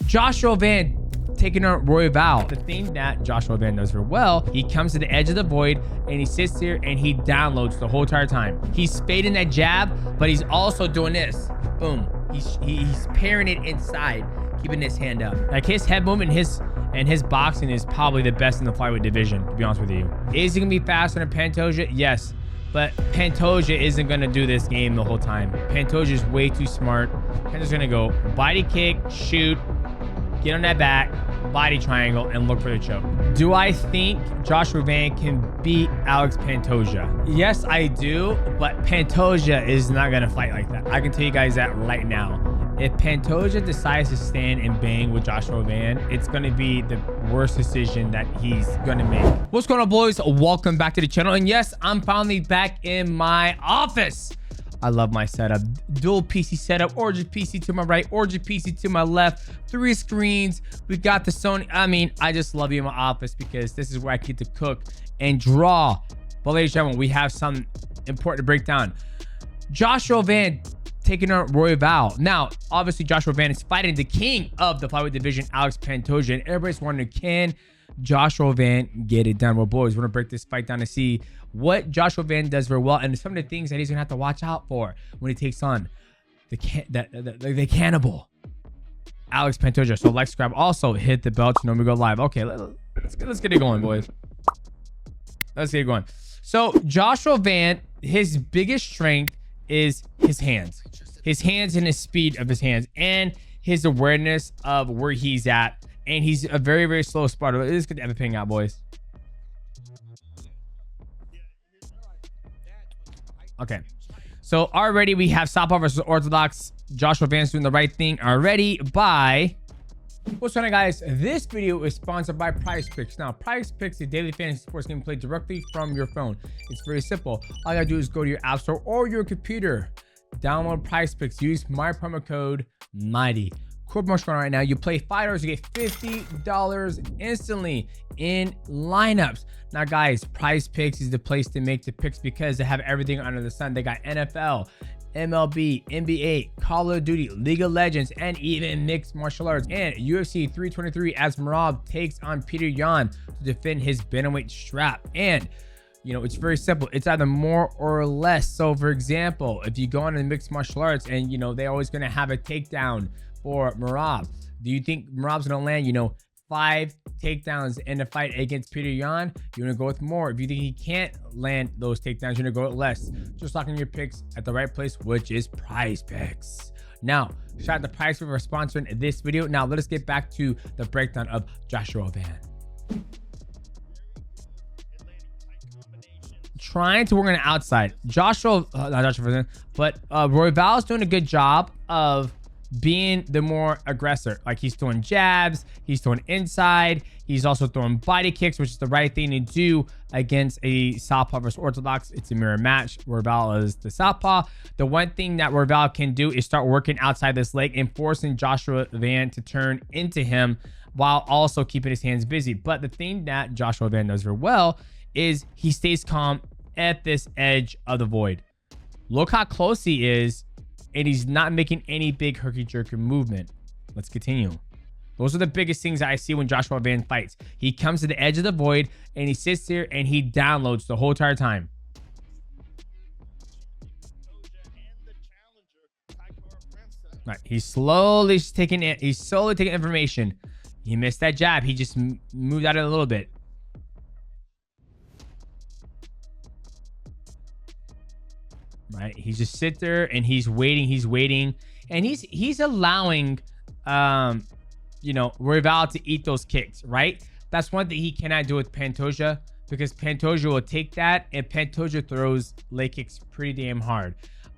Joshua Van taking on Royval. The thing that Joshua Van does very well, he comes to the edge of the void and he sits here and he downloads the whole entire time. He's fading that jab, but he's also doing this. Boom. He's pairing it inside, keeping his hand up. Like his head movement and his boxing is probably the best in the flyweight division, to be honest with you. Is he gonna be faster than Pantoja? Yes. But Pantoja isn't going to do this game the whole time. Pantoja is way too smart. Pantoja's going to go body kick, shoot, get on that back, body triangle, and look for the choke. Do I think Joshua Van can beat Alex Pantoja? Yes, I do, but Pantoja is not going to fight like that. I can tell you guys that right now. If Pantoja decides to stand and bang with Joshua Van, it's going to be the worst decision that he's going to make. What's going on, boys? Welcome back to the channel. And yes, I'm finally back in my office. I love my setup. Dual PC setup, Origin PC to my right, Origin PC to my left, 3 screens. We got the Sony. I mean, I just love you in my office because this is where I get to cook and draw. But ladies and gentlemen, we have something important to break down. Joshua Van taking on Royval. Now, obviously, Joshua Van is fighting the king of the flyweight division, Alex Pantoja, and everybody's wondering, can Joshua Van get it done? Well, boys, we're gonna break this fight down to see what Joshua Van does very well and some of the things that he's gonna have to watch out for when he takes on the cannibal Alex Pantoja. So like, subscribe, also hit the bell to know when we go live. Okay, let's get it going, boys. Let's get it going. So Joshua Van, his biggest strength is his hands and his speed of his hands and his awareness of where he's at. And he's a very, very slow spotter. Let's get the everything out, boys. Okay, so already we have Southpaw versus Orthodox. Joshua Van's doing the right thing already by... What's going on, guys? This video is sponsored by Prize Picks. Now, Prize Picks is a daily fantasy sports game played directly from your phone. It's very simple. All you gotta do is go to your app store or your computer, download Prize Picks, use my promo code MIGHTY. Cool promotion right now. You play $5, you get $50 instantly in lineups. Now, guys, Prize Picks is the place to make the picks because they have everything under the sun. They got NFL, MLB, NBA, Call of Duty, League of Legends, and even mixed martial arts. And UFC 323 as Merab takes on Peter Yan to defend his bantamweight strap. And you know, it's very simple. It's either more or less. So for example, if you go on in mixed martial arts and, you know, they're always going to have a takedown for Merab. Do you think Merab's going to land, you know, 5 takedowns in the fight against Peter Yan? You're going to go with more. If you think he can't land those takedowns, you're going to go with less. Just locking your picks at the right place, which is Prize Picks. Now, shout out to Prize Picks for sponsoring this video. Now, let us get back to the breakdown of Joshua Van. Trying to work on the outside. Not Joshua Van, but Royval is doing a good job of being the more aggressor. Like, he's throwing jabs, he's throwing inside, he's also throwing body kicks, which is the right thing to do against a Southpaw versus Orthodox. It's a mirror match. Royval is the Southpaw. The one thing that Royval can do is start working outside this leg and forcing Joshua Van to turn into him while also keeping his hands busy. But the thing that Joshua Van does very well is he stays calm at this edge of the void. Look how close he is, and he's not making any big herky-jerky movement. Let's continue. Those are the biggest things that I see when Joshua Van fights. He comes to the edge of the void, and he sits there, and he downloads the whole entire time. Right, he's slowly taking it. He's slowly taking information. He missed that jab. He just moved out of it a little bit. Right, he's just sit there and he's waiting, and he's allowing you know, Royval to eat those kicks. Right, that's one thing he cannot do with Pantoja, because Pantoja will take that, and Pantoja throws leg kicks pretty damn hard.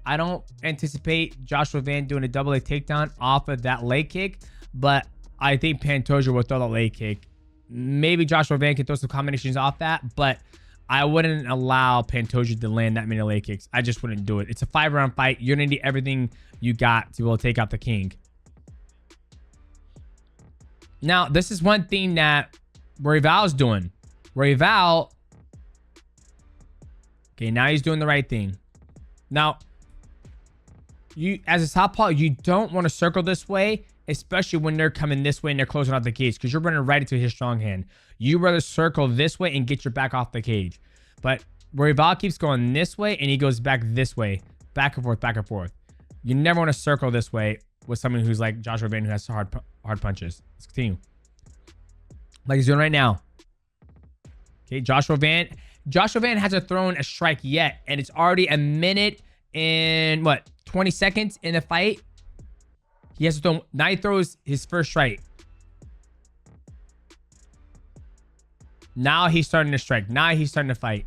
I don't anticipate Joshua Van doing a double leg takedown off of that leg kick, but I think Pantoja will throw the leg kick. Maybe Joshua Van can throw some combinations off that, but I wouldn't allow Pantoja to land that many leg kicks. I just wouldn't do it. It's a 5-round fight. You're going to need everything you got to be able to take out the king. Now, this is one thing that Royval's doing. Royval, okay, now he's doing the right thing. Now, you as a southpaw, you don't want to circle this way, especially when they're coming this way and they're closing out the cage, because you're running right into his strong hand. You rather circle this way and get your back off the cage. But Royval keeps going this way and he goes back this way, back and forth, back and forth. You never want to circle this way with someone who's like Joshua Van, who has hard punches. Let's continue. Like he's doing right now. Okay, Joshua Van hasn't thrown a strike yet, and it's already a minute and what, 20 seconds in the fight. He has to throw. Now he throws his first strike. Now he's starting to strike. Now he's starting to fight.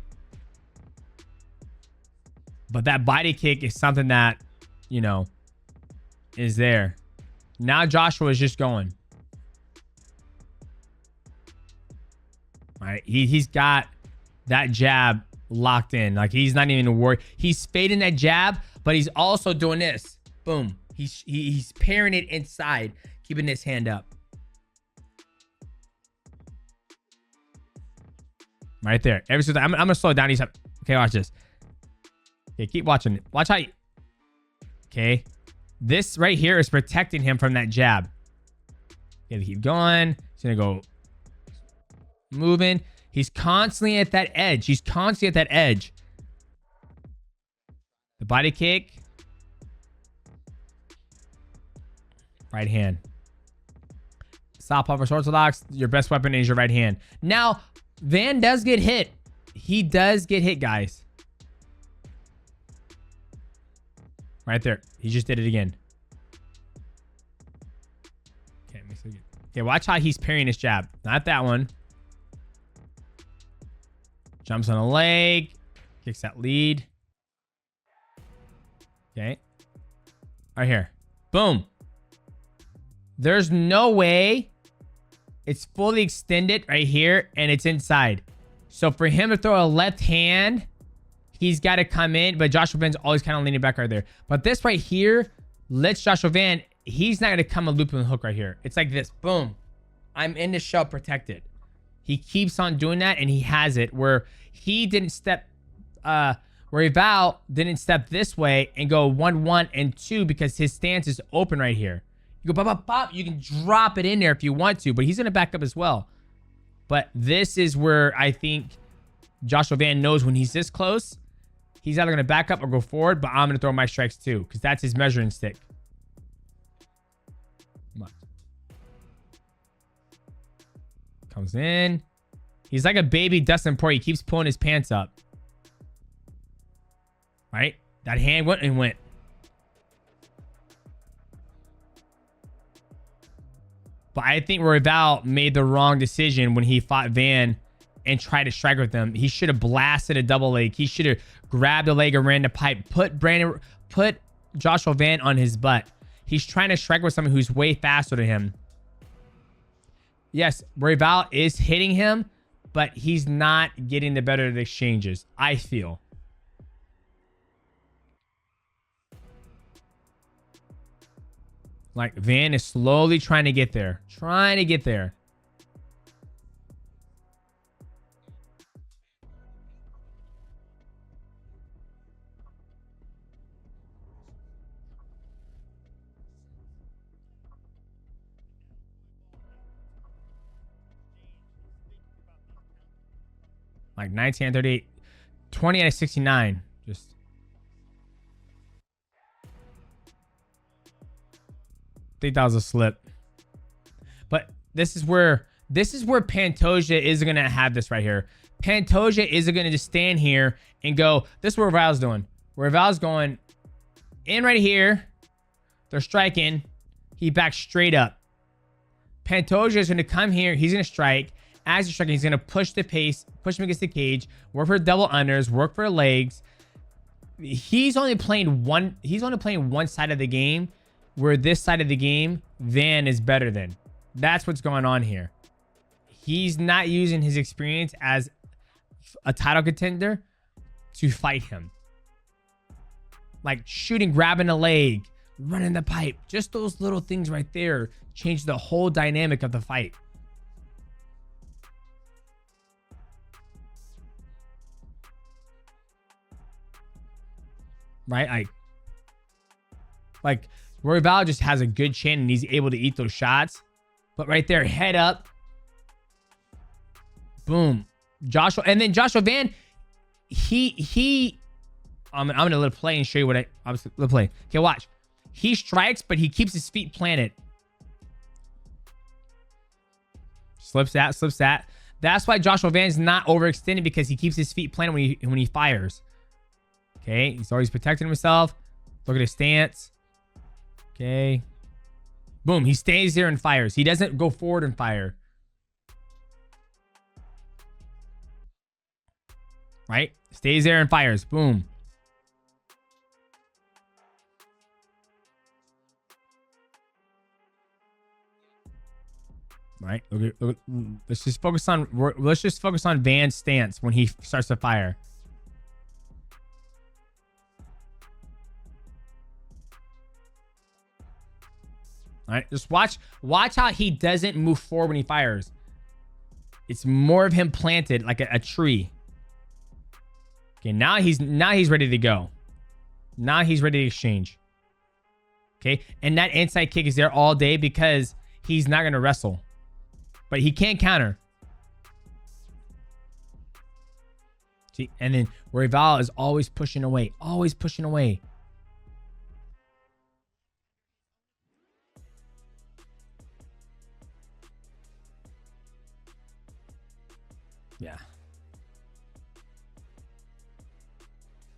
But that body kick is something that, you know, is there. Now Joshua is just going. All right, he's got that jab locked in. Like he's not even worried. He's fading that jab, but he's also doing this. Boom. He's pairing it inside, keeping his hand up. Right there. Every single time. I'm gonna slow it down. Okay, watch this. Okay, keep watching it. Watch how. Okay, this right here is protecting him from that jab. Okay, keep going. He's gonna go moving. He's constantly at that edge. He's constantly at that edge. The body kick. Right hand. Southpaw versus orthodox. Your best weapon is your right hand. Now, Van does get hit. He does get hit, guys. Right there. He just did it again. Okay, watch how he's parrying his jab. Not that one. Jumps on a leg. Kicks that lead. Okay. Right here. Boom. There's no way it's fully extended right here and it's inside. So for him to throw a left hand, he's got to come in. But Joshua Van's always kind of leaning back right there. But this right here lets Joshua Van, he's not going to come a loop and hook right here. It's like this. Boom. I'm in the shell protected. He keeps on doing that and he has it where he didn't step, Royval didn't step this way and go 1-1 and 2 because his stance is open right here. You go pop, pop, pop. You can drop it in there if you want to, but he's going to back up as well. But this is where I think Joshua Van knows when he's this close, he's either going to back up or go forward, but I'm going to throw my strikes too because that's his measuring stick. Come on. Comes in. He's like a baby Dustin Poirier. He keeps pulling his pants up. Right? That hand went and went. But I think Royval made the wrong decision when he fought Van and tried to strike with him. He should have blasted a double leg. He should have grabbed a leg and ran the pipe. Put Joshua Van on his butt. He's trying to strike with someone who's way faster than him. Yes, Royval is hitting him, but he's not getting the better of the exchanges, I feel. Like, Van is slowly trying to get there. Trying to get there. Like 19 and 38. 20 out of 69. Just... I think that was a slip. But this is where Pantoja is going to have this right here. Pantoja is going to just stand here and go, this is where Royval's doing. Royval's going in right here. They're striking. He backs straight up. Pantoja is going to come here. He's going to strike. As he's striking, he's going to push the pace, push him against the cage, work for double unders, work for legs. He's only playing one side of the game, where this side of the game, Van is better than. That's what's going on here. He's not using his experience as a title contender to fight him. Like shooting, grabbing a leg, running the pipe. Just those little things right there change the whole dynamic of the fight. Right? Like Royval just has a good chin and he's able to eat those shots. But right there, head up. Boom. Joshua. And then Joshua Van, I'm going to let it play and show you what I was let play. Okay, watch. He strikes, but he keeps his feet planted. Slips that. That's why Joshua Van's not overextended, because he keeps his feet planted when he fires. Okay, he's always protecting himself. Look at his stance. Okay. Boom, he stays there and fires. He doesn't go forward and fire. Right? Stays there and fires. Boom. Right? Look, let's just focus on Van's stance when he starts to fire. All right, just watch how he doesn't move forward when he fires. It's more of him planted like a tree. Okay, now he's ready to go. Now he's ready to exchange. Okay, and that inside kick is there all day because he's not gonna wrestle, but he can't counter. See, and then Royval is always pushing away, always pushing away. Yeah.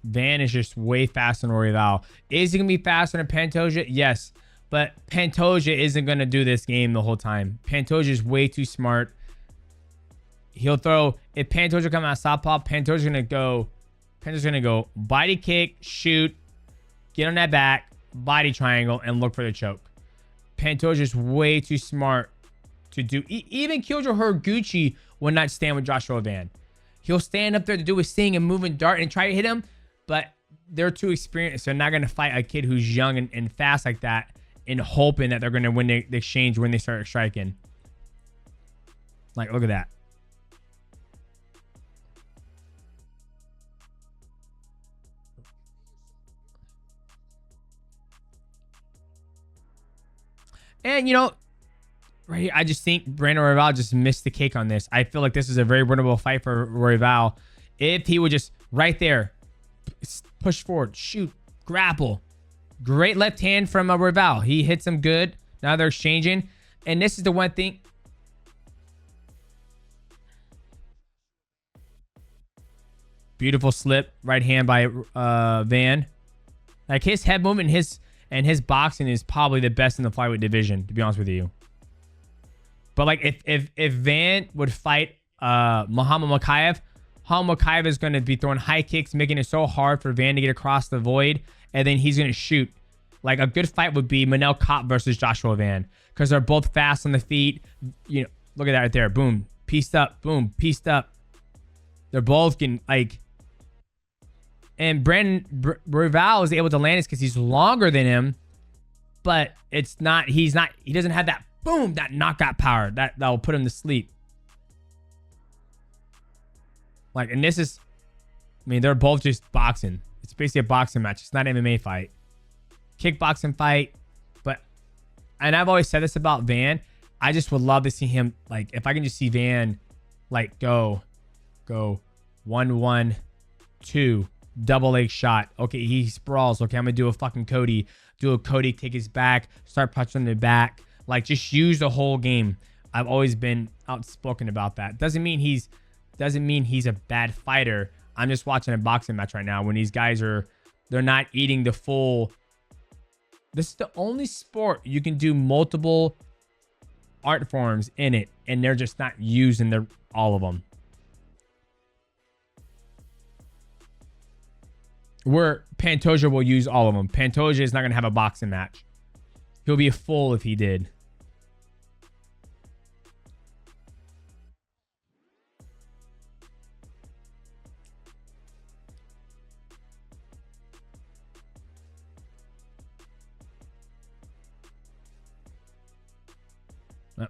Van is just way faster than Royval. Is he going to be faster than Pantoja? Yes. But Pantoja isn't going to do this game the whole time. Pantoja is way too smart. He'll throw... If Pantoja comes out southpaw, Pantoja's going to go body kick, shoot, get on that back, body triangle, and look for the choke. Pantoja is way too smart to do... Even Kyojo Horiguchi will not stand with Joshua Van. He'll stand up there to do his thing and move and dart and try to hit him, but they're too experienced. They're not going to fight a kid who's young and fast like that and hoping that they're going to win the exchange when they start striking. Like, look at that. And, you know, right here, I just think Brandon Royval just missed the cake on this. I feel like this is a very winnable fight for Royval. If he would just right there, push forward, shoot, grapple. Great left hand from Royval. He hits him good. Now they're exchanging. And this is the one thing. Beautiful slip. Right hand by Van. Like his head movement and his boxing is probably the best in the flyweight division, to be honest with you. But like if Van would fight Muhammad Mokaev, Muhammad Mokaev is going to be throwing high kicks, making it so hard for Van to get across the void, and then he's going to shoot. Like a good fight would be Manel Kape versus Joshua Van, because they're both fast on the feet. You know, look at that right there. Boom, pieced up. Boom, pieced up. They're both getting like. And Brandon Royval is able to land this because he's longer than him, but it's not. He doesn't have that boom, that knockout power that will put him to sleep. Like, and this is, I mean, they're both just boxing. It's basically a boxing match. It's not an MMA fight. Kickboxing fight. But, and I've always said this about Van. I just would love to see him, like, if I can just see Van, like, go 1-1-2, double leg shot. Okay, he sprawls. Okay, I'm going to do a fucking Cody. Do a Cody, take his back, start punching the back. Like, just use the whole game. I've always been outspoken about that. Doesn't mean he's a bad fighter. I'm just watching a boxing match right now when these guys they're not eating the full. This is the only sport you can do multiple art forms in it, and they're just not using all of them. Where Pantoja will use all of them. Pantoja is not going to have a boxing match. He'll be a fool if he did.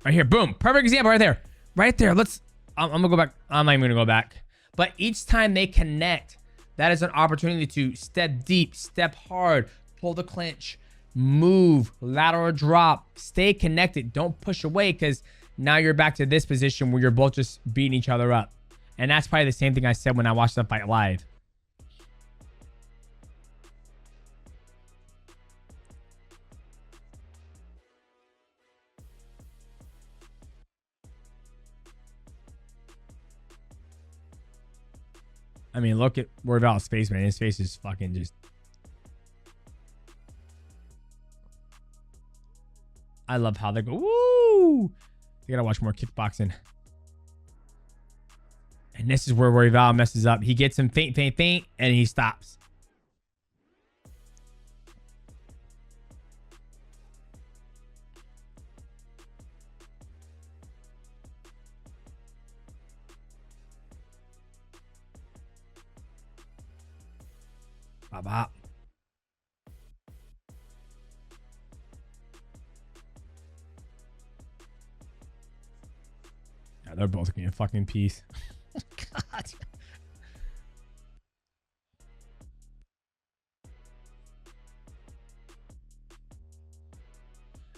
Right here, boom, perfect example right there. I'm gonna go back. I'm not even gonna go back. But each time they connect, that is an opportunity to step deep, step hard, pull the clinch, Move, lateral drop, stay connected. Don't push away, because now you're back to this position where you're both just beating each other up. And that's probably the same thing I said when I watched the fight live. I mean, look at Royval's face, man. His face is fucking just... I love how they go, woo! You gotta watch more kickboxing. And this is where Royval messes up. He gets him feint, and he stops. Bop, bop. Yeah, they're both getting a fucking piece. God.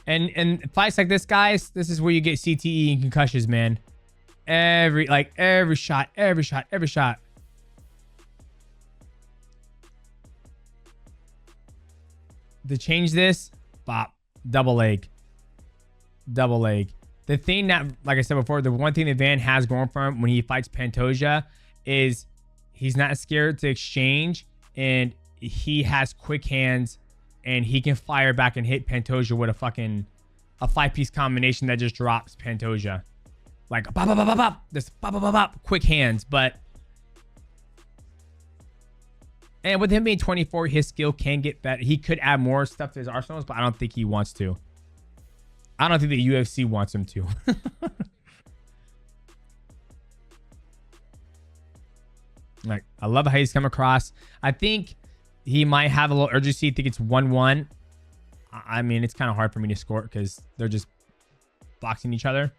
And fights like this, guys, this is where you get CTE and concussions, man. Every shot. To change this, bop, double leg. The thing that, like I said before, the one thing that Van has going for him when he fights Pantoja is he's not scared to exchange, and he has quick hands, and he can fire back and hit Pantoja with a 5-piece combination that just drops Pantoja. Like, bop, bop, bop, bop, bop. This bop, bop, bop, bop. Quick hands, but... And with him being 24, his skill can get better. He could add more stuff to his arsenals, but I don't think he wants to. I don't think the UFC wants him to. Like, I love how he's come across. I think he might have a little urgency. I think it's 1-1. I mean, it's kind of hard for me to score because they're just boxing each other.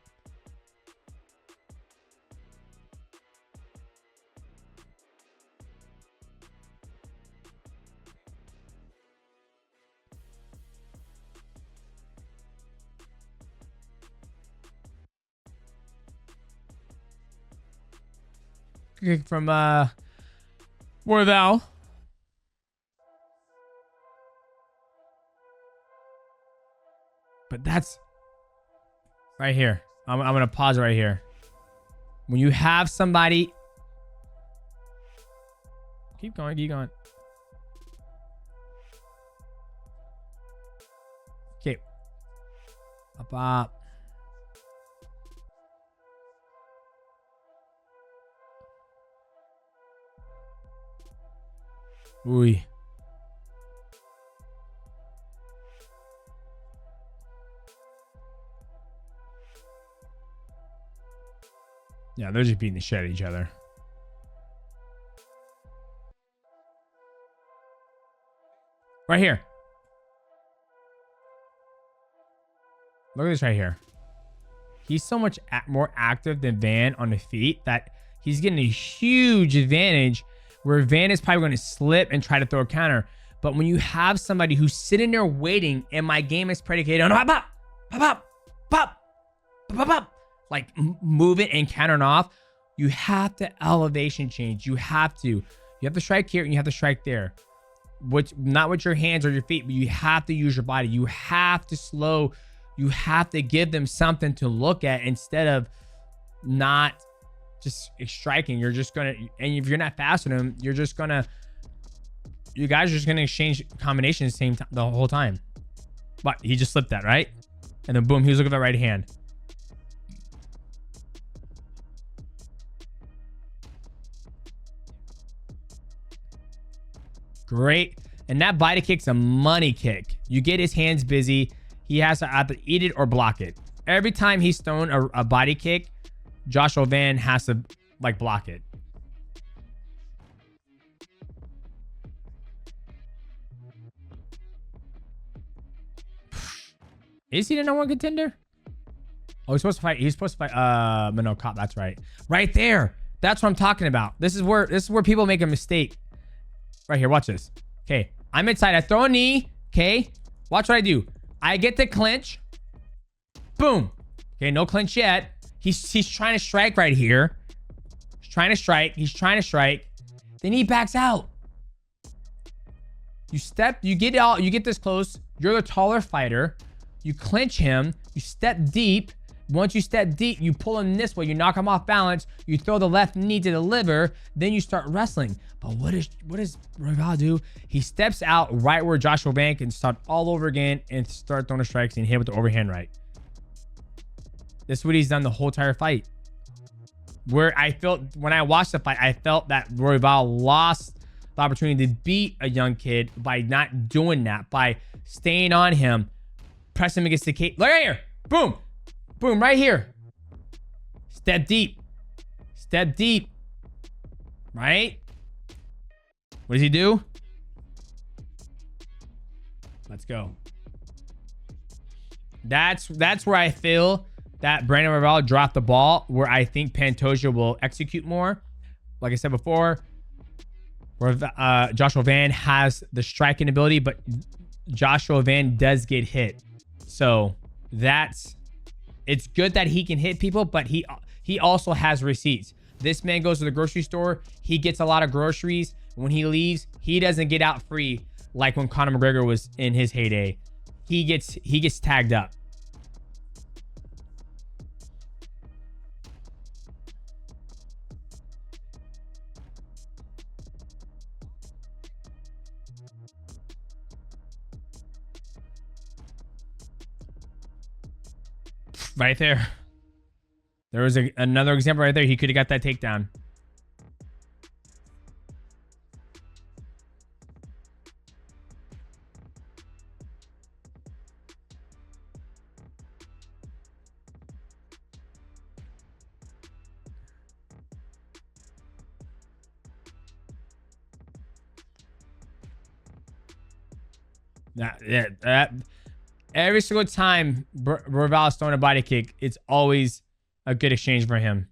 Kick from Royval. But that's right here. I'm gonna pause right here. When you have somebody, keep going. Okay. Up. Ooh. Yeah, they're just beating the shit out of each other. Right here. Look at this right here. He's so much more active than Van on the feet that he's getting a huge advantage, where Van is probably going to slip and try to throw a counter. But when you have somebody who's sitting there waiting, and my game is predicated on pop, pop, pop, pop, pop, like moving and countering off, you have to elevation change. You have to strike here and you have to strike there. Which, not with your hands or your feet, but you have to use your body. You have to slow. You have to give them something to look at instead of not just striking. You're just gonna, and if you're not fast with them, you guys are just gonna exchange combinations the whole time. But he just slipped that, right? And then boom, he was looking at that right hand. Great. And that body kick's a money kick. You get his hands busy. He has to either eat it or block it. Every time he's thrown a body kick, Joshua Van has to like block it. Is he the number one contender? Oh, he's supposed to fight. He's supposed to fight. No, Cop. That's right. Right there. That's what I'm talking about. This is where people make a mistake. Right here. Watch this. Okay. I'm inside. I throw a knee. Okay. Watch what I do. I get the clinch. Boom. Okay, no clinch yet. He's trying to strike right here. He's trying to strike. He's trying to strike. Then he backs out. You get this close. You're the taller fighter. You clinch him. You step deep. Once you step deep, you pull him this way. You knock him off balance. You throw the left knee to the liver. Then you start wrestling. But what does Royval do? He steps out right where Joshua Van can start all over again and start throwing strikes and hit with the overhand right. This is what he's done the whole entire fight. Where I felt, when I watched the fight, I felt that Royval lost the opportunity to beat a young kid by not doing that, by staying on him, press him against the cage. Look right here. Boom. Boom, right here. Step deep. Step deep. Right? What does he do? Let's go. That's where I feel that Brandon Royval dropped the ball, where I think Pantoja will execute more. Like I said before, where Joshua Van has the striking ability, but Joshua Van does get hit. So it's good that he can hit people, but he also has receipts. This man goes to the grocery store. He gets a lot of groceries. When he leaves, he doesn't get out free like when Conor McGregor was in his heyday. He gets tagged up. Right there. There was another example right there. He could have got that takedown. Every single time Royval is throwing a body kick, it's always a good exchange for him.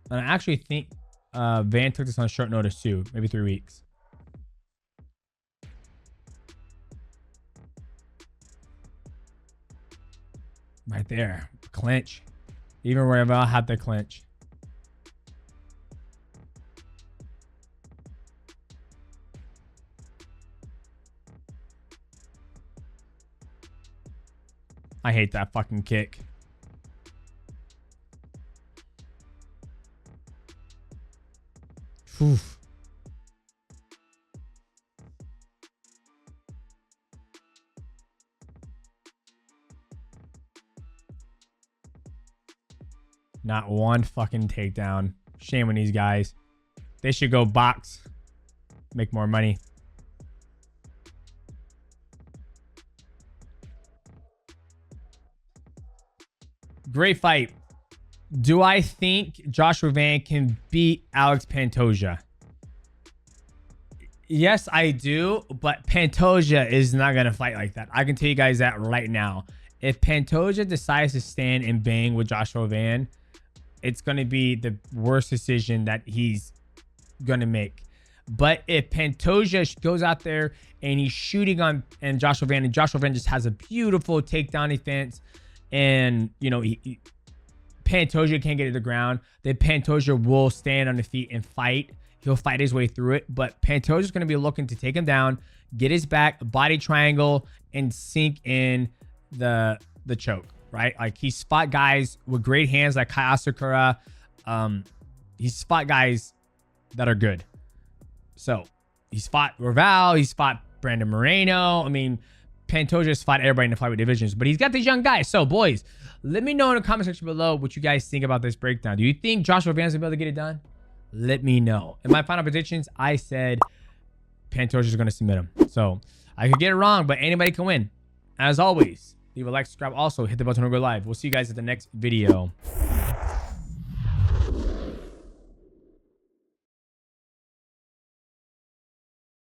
And I actually think Van took this on short notice too, maybe 3 weeks. Right there. Clinch. Even Royval had the clinch. I hate that fucking kick. Oof. Not one fucking takedown. Shame on these guys. They should go box. Make more money. Great fight. Do I think Joshua Van can beat Alex Pantoja? Yes, I do. But Pantoja is not going to fight like that. I can tell you guys that right now. If Pantoja decides to stand and bang with Joshua Van, it's going to be the worst decision that he's going to make. But if Pantoja goes out there and he's shooting on Joshua Van, and Joshua Van just has a beautiful takedown defense, and, you know, Pantoja can't get to the ground, then Pantoja will stand on the feet and fight. He'll fight his way through it. But Pantoja's going to be looking to take him down, get his back, body triangle, and sink in the choke. Right? Like, he spot guys with great hands like Kai Asakura. He spot guys that are good. So he's fought Royval, he's fought Brandon Moreno. I mean, Pantoja's fought everybody in the flyweight divisions, but he's got these young guys. So boys, let me know in the comment section below what you guys think about this breakdown. Do you think Joshua Van's gonna be able to get it done? Let me know. In my final predictions, I said Pantoja's gonna submit him. So I could get it wrong, but anybody can win. As always, leave a like, subscribe. Also, hit the button to go live. We'll see you guys at the next video.